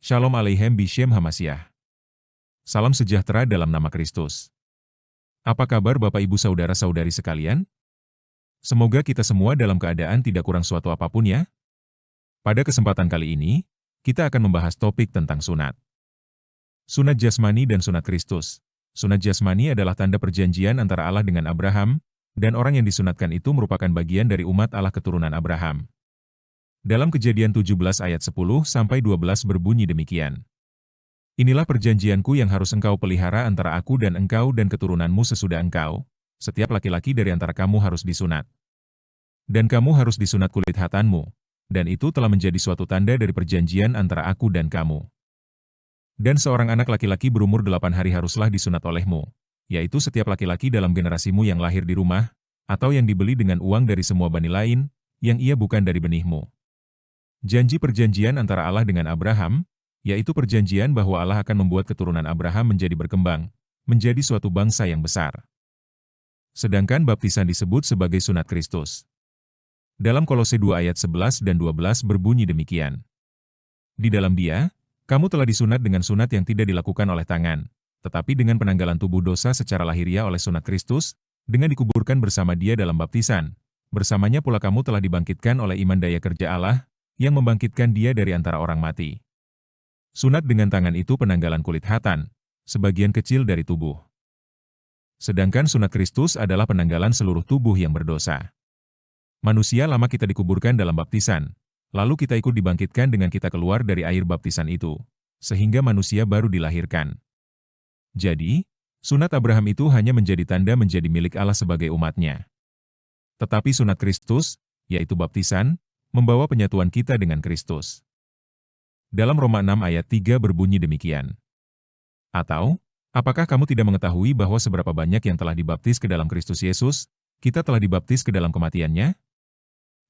Shalom Aleichem Bishem Hamasyah. Salam sejahtera dalam nama Kristus. Apa kabar Bapak Ibu Saudara-saudari sekalian? Semoga kita semua dalam keadaan tidak kurang suatu apapun ya. Pada kesempatan kali ini, kita akan membahas topik tentang sunat. Sunat jasmani dan sunat Kristus. Sunat jasmani adalah tanda perjanjian antara Allah dengan Abraham, dan orang yang disunatkan itu merupakan bagian dari umat Allah keturunan Abraham. Dalam Kejadian 17 ayat 10-12 berbunyi demikian. Inilah perjanjianku yang harus engkau pelihara antara aku dan engkau dan keturunanmu sesudah engkau. Setiap laki-laki dari antara kamu harus disunat. Dan kamu harus disunat kulit hatanmu. Dan itu telah menjadi suatu tanda dari perjanjian antara aku dan kamu. Dan seorang anak laki-laki berumur 8 hari haruslah disunat olehmu, yaitu setiap laki-laki dalam generasimu yang lahir di rumah, atau yang dibeli dengan uang dari semua bani lain, yang ia bukan dari benihmu. Janji perjanjian antara Allah dengan Abraham, yaitu perjanjian bahwa Allah akan membuat keturunan Abraham menjadi berkembang, menjadi suatu bangsa yang besar. Sedangkan baptisan disebut sebagai sunat Kristus. Dalam Kolose 2 ayat 11 dan 12 berbunyi demikian. Di dalam Dia, kamu telah disunat dengan sunat yang tidak dilakukan oleh tangan, tetapi dengan penanggalan tubuh dosa secara lahiriah oleh sunat Kristus, dengan dikuburkan bersama Dia dalam baptisan. Bersamanya pula kamu telah dibangkitkan oleh iman daya kerja Allah, yang membangkitkan Dia dari antara orang mati. Sunat dengan tangan itu penanggalan kulit hatan, sebagian kecil dari tubuh. Sedangkan sunat Kristus adalah penanggalan seluruh tubuh yang berdosa. Manusia lama kita dikuburkan dalam baptisan, lalu kita ikut dibangkitkan dengan kita keluar dari air baptisan itu, sehingga manusia baru dilahirkan. Jadi, sunat Abraham itu hanya menjadi tanda menjadi milik Allah sebagai umatnya. Tetapi sunat Kristus, yaitu baptisan, membawa penyatuan kita dengan Kristus. Dalam Roma 6 ayat 3 berbunyi demikian. Atau, apakah kamu tidak mengetahui bahwa seberapa banyak yang telah dibaptis ke dalam Kristus Yesus, kita telah dibaptis ke dalam kematian-Nya?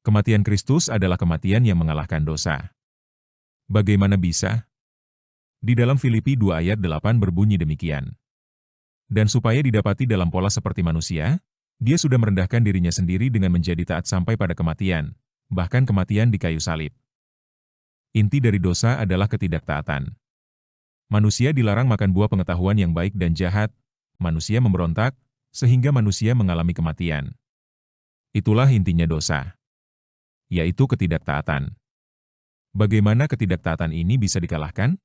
Kematian Kristus adalah kematian yang mengalahkan dosa. Bagaimana bisa? Di dalam Filipi 2 ayat 8 berbunyi demikian. Dan supaya didapati dalam pola seperti manusia, Dia sudah merendahkan dirinya sendiri dengan menjadi taat sampai pada kematian, bahkan kematian di kayu salib. Inti dari dosa adalah ketidaktaatan. Manusia dilarang makan buah pengetahuan yang baik dan jahat, manusia memberontak, sehingga manusia mengalami kematian. Itulah intinya dosa, yaitu ketidaktaatan. Bagaimana ketidaktaatan ini bisa dikalahkan?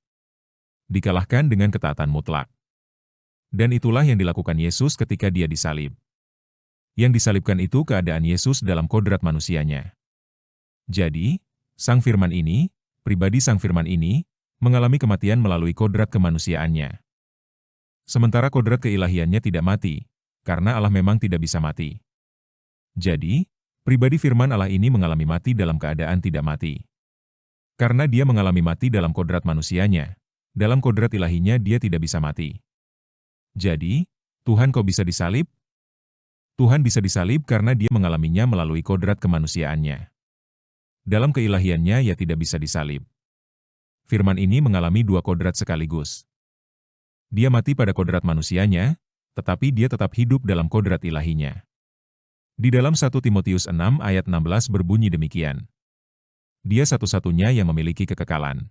Dikalahkan dengan ketaatan mutlak. Dan itulah yang dilakukan Yesus ketika Dia disalib. Yang disalibkan itu keadaan Yesus dalam kodrat manusianya. Jadi, Sang Firman ini, pribadi Sang Firman ini, mengalami kematian melalui kodrat kemanusiaannya. Sementara kodrat keilahiannya tidak mati, karena Allah memang tidak bisa mati. Jadi, pribadi Firman Allah ini mengalami mati dalam keadaan tidak mati. Karena Dia mengalami mati dalam kodrat manusianya, dalam kodrat ilahinya Dia tidak bisa mati. Jadi, Tuhan kok bisa disalib? Tuhan bisa disalib karena Dia mengalaminya melalui kodrat kemanusiaannya. Dalam keilahiannya Ia tidak bisa disalib. Firman ini mengalami dua kodrat sekaligus. Dia mati pada kodrat manusianya, tetapi Dia tetap hidup dalam kodrat ilahinya. Di dalam 1 Timotius 6 ayat 16 berbunyi demikian. Dia satu-satunya yang memiliki kekekalan.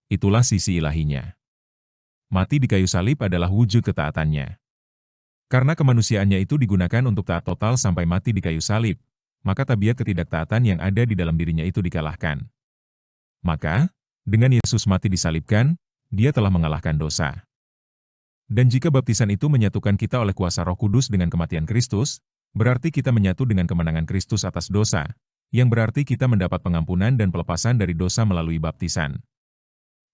Itulah sisi ilahinya. Mati di kayu salib adalah wujud ketaatannya. Karena kemanusiaannya itu digunakan untuk taat total sampai mati di kayu salib, maka tabiat ketidaktaatan yang ada di dalam dirinya itu dikalahkan. Maka, dengan Yesus mati disalibkan, Dia telah mengalahkan dosa. Dan jika baptisan itu menyatukan kita oleh kuasa Roh Kudus dengan kematian Kristus, berarti kita menyatu dengan kemenangan Kristus atas dosa, yang berarti kita mendapat pengampunan dan pelepasan dari dosa melalui baptisan.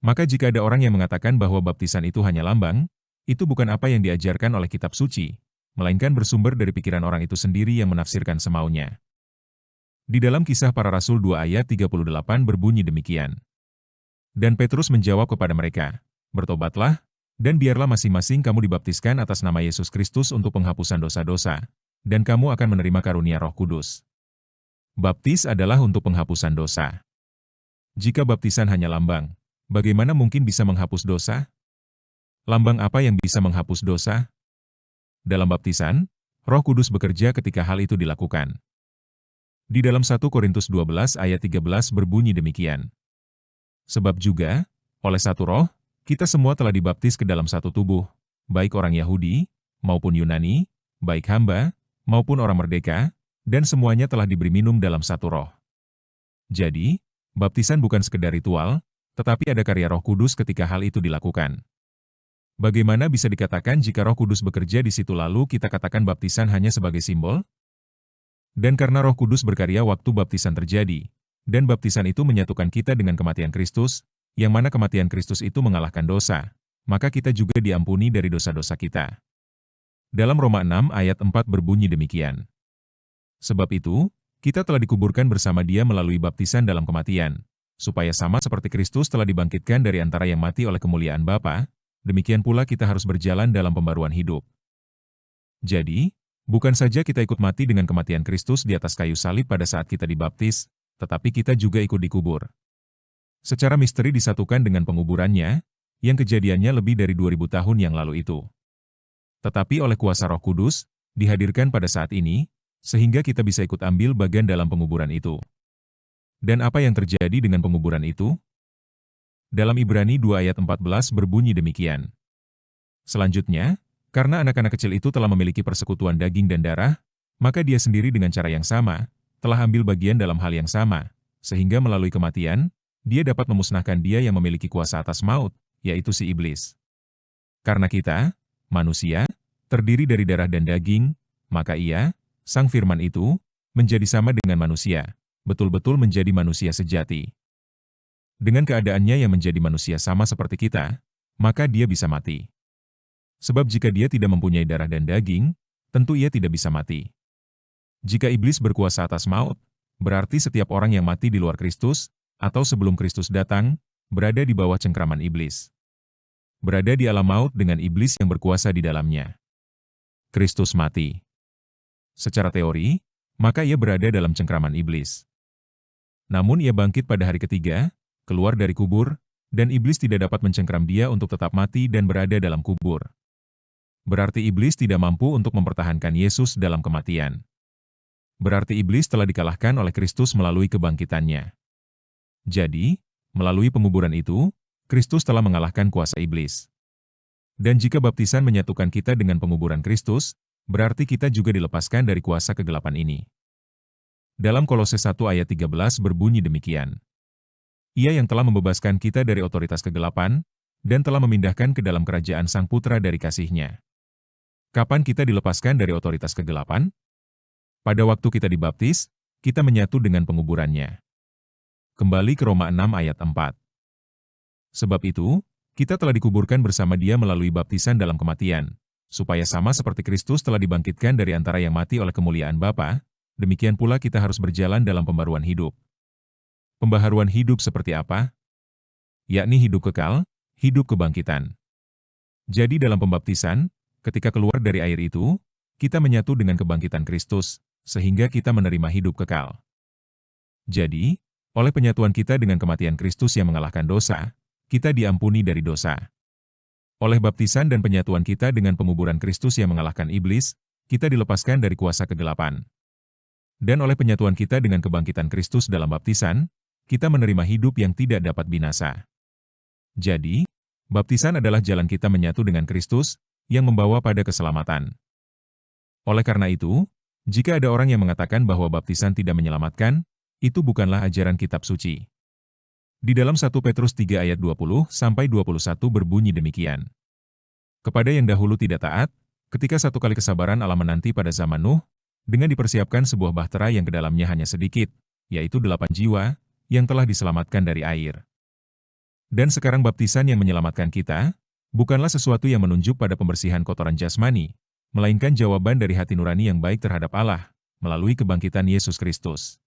Maka jika ada orang yang mengatakan bahwa baptisan itu hanya lambang, itu bukan apa yang diajarkan oleh kitab suci, melainkan bersumber dari pikiran orang itu sendiri yang menafsirkan semaunya. Di dalam Kisah Para Rasul 2 ayat 38 berbunyi demikian. Dan Petrus menjawab kepada mereka, bertobatlah, dan biarlah masing-masing kamu dibaptiskan atas nama Yesus Kristus untuk penghapusan dosa-dosa, dan kamu akan menerima karunia Roh Kudus. Baptis adalah untuk penghapusan dosa. Jika baptisan hanya lambang, bagaimana mungkin bisa menghapus dosa? Lambang apa yang bisa menghapus dosa? Dalam baptisan, Roh Kudus bekerja ketika hal itu dilakukan. Di dalam 1 Korintus 12 ayat 13 berbunyi demikian. Sebab juga, Oleh satu roh, kita semua telah dibaptis ke dalam satu tubuh, baik orang Yahudi maupun Yunani, baik hamba maupun orang merdeka, dan semuanya telah diberi minum dalam satu roh. Jadi, baptisan bukan sekedar ritual, tetapi ada karya Roh Kudus ketika hal itu dilakukan. Bagaimana bisa dikatakan jika Roh Kudus bekerja di situ lalu kita katakan baptisan hanya sebagai simbol? Dan karena Roh Kudus berkarya waktu baptisan terjadi, dan baptisan itu menyatukan kita dengan kematian Kristus, yang mana kematian Kristus itu mengalahkan dosa, maka kita juga diampuni dari dosa-dosa kita. Dalam Roma 6 ayat 4 berbunyi demikian. Sebab itu, kita telah dikuburkan bersama Dia melalui baptisan dalam kematian, supaya sama seperti Kristus telah dibangkitkan dari antara yang mati oleh kemuliaan Bapa, demikian pula kita harus berjalan dalam pembaruan hidup. Jadi, bukan saja kita ikut mati dengan kematian Kristus di atas kayu salib pada saat kita dibaptis, tetapi kita juga ikut dikubur. Secara misteri disatukan dengan penguburannya, yang kejadiannya lebih dari 2000 tahun yang lalu itu. Tetapi oleh kuasa Roh Kudus, dihadirkan pada saat ini, sehingga kita bisa ikut ambil bagian dalam penguburan itu. Dan apa yang terjadi dengan penguburan itu? Dalam Ibrani 2 ayat 14 berbunyi demikian. Selanjutnya, karena anak-anak kecil itu telah memiliki persekutuan daging dan darah, maka dia sendiri dengan cara yang sama, telah ambil bagian dalam hal yang sama, sehingga melalui kematian, dia dapat memusnahkan dia yang memiliki kuasa atas maut, yaitu si iblis. Karena kita, manusia, terdiri dari darah dan daging, maka ia, Sang Firman itu, menjadi sama dengan manusia, betul-betul menjadi manusia sejati. Dengan keadaannya yang menjadi manusia sama seperti kita, maka dia bisa mati. Sebab jika dia tidak mempunyai darah dan daging, tentu ia tidak bisa mati. Jika iblis berkuasa atas maut, berarti setiap orang yang mati di luar Kristus, atau sebelum Kristus datang, berada di bawah cengkraman iblis. Berada di alam maut dengan iblis yang berkuasa di dalamnya. Kristus mati. Secara teori, maka ia berada dalam cengkraman iblis. Namun ia bangkit pada hari ketiga, keluar dari kubur, dan iblis tidak dapat mencengkram dia untuk tetap mati dan berada dalam kubur. Berarti iblis tidak mampu untuk mempertahankan Yesus dalam kematian. Berarti iblis telah dikalahkan oleh Kristus melalui kebangkitannya. Jadi, melalui penguburan itu, Kristus telah mengalahkan kuasa iblis. Dan jika baptisan menyatukan kita dengan penguburan Kristus, berarti kita juga dilepaskan dari kuasa kegelapan ini. Dalam Kolose 1 ayat 13 berbunyi demikian. Ia yang telah membebaskan kita dari otoritas kegelapan, dan telah memindahkan ke dalam kerajaan Sang Putra dari kasih-Nya. Kapan kita dilepaskan dari otoritas kegelapan? Pada waktu kita dibaptis, kita menyatu dengan penguburannya. Kembali ke Roma 6 ayat 4. Sebab itu, kita telah dikuburkan bersama Dia melalui baptisan dalam kematian, supaya sama seperti Kristus telah dibangkitkan dari antara yang mati oleh kemuliaan Bapa, demikian pula kita harus berjalan dalam pembaruan hidup. Pembaharuan hidup seperti apa? Yakni hidup kekal, hidup kebangkitan. Jadi dalam pembaptisan, ketika keluar dari air itu, kita menyatu dengan kebangkitan Kristus, sehingga kita menerima hidup kekal. Jadi, oleh penyatuan kita dengan kematian Kristus yang mengalahkan dosa, kita diampuni dari dosa. Oleh baptisan dan penyatuan kita dengan penguburan Kristus yang mengalahkan iblis, kita dilepaskan dari kuasa kegelapan. Dan oleh penyatuan kita dengan kebangkitan Kristus dalam baptisan, kita menerima hidup yang tidak dapat binasa. Jadi, baptisan adalah jalan kita menyatu dengan Kristus, yang membawa pada keselamatan. Oleh karena itu, jika ada orang yang mengatakan bahwa baptisan tidak menyelamatkan, itu bukanlah ajaran kitab suci. Di dalam 1 Petrus 3 ayat 20-21 berbunyi demikian. Kepada yang dahulu tidak taat, ketika satu kali kesabaran Allah menanti pada zaman Nuh, dengan dipersiapkan sebuah bahtera yang kedalamnya hanya sedikit, yaitu 8 jiwa, yang telah diselamatkan dari air. Dan sekarang baptisan yang menyelamatkan kita, bukanlah sesuatu yang menunjuk pada pembersihan kotoran jasmani, melainkan jawaban dari hati nurani yang baik terhadap Allah, melalui kebangkitan Yesus Kristus.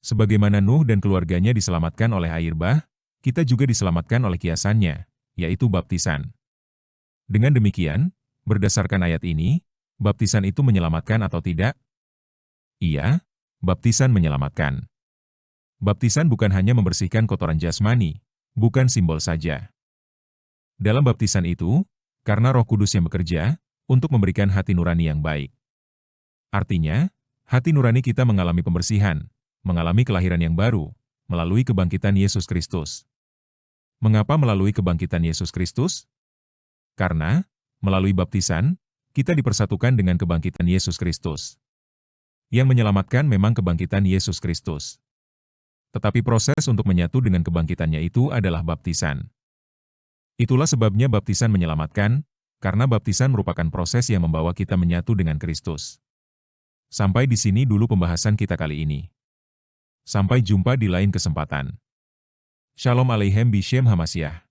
Sebagaimana Nuh dan keluarganya diselamatkan oleh air bah, kita juga diselamatkan oleh kiasannya, yaitu baptisan. Dengan demikian, berdasarkan ayat ini, baptisan itu menyelamatkan atau tidak? Iya, baptisan menyelamatkan. Baptisan bukan hanya membersihkan kotoran jasmani, bukan simbol saja. Dalam baptisan itu, karena Roh Kudus yang bekerja, untuk memberikan hati nurani yang baik. Artinya, hati nurani kita mengalami pembersihan, mengalami kelahiran yang baru, melalui kebangkitan Yesus Kristus. Mengapa melalui kebangkitan Yesus Kristus? Karena, melalui baptisan, kita dipersatukan dengan kebangkitan Yesus Kristus. Yang menyelamatkan memang kebangkitan Yesus Kristus. Tetapi proses untuk menyatu dengan kebangkitannya itu adalah baptisan. Itulah sebabnya baptisan menyelamatkan, karena baptisan merupakan proses yang membawa kita menyatu dengan Kristus. Sampai di sini dulu pembahasan kita kali ini. Sampai jumpa di lain kesempatan. Shalom Aleichem Bishem Hamasyah.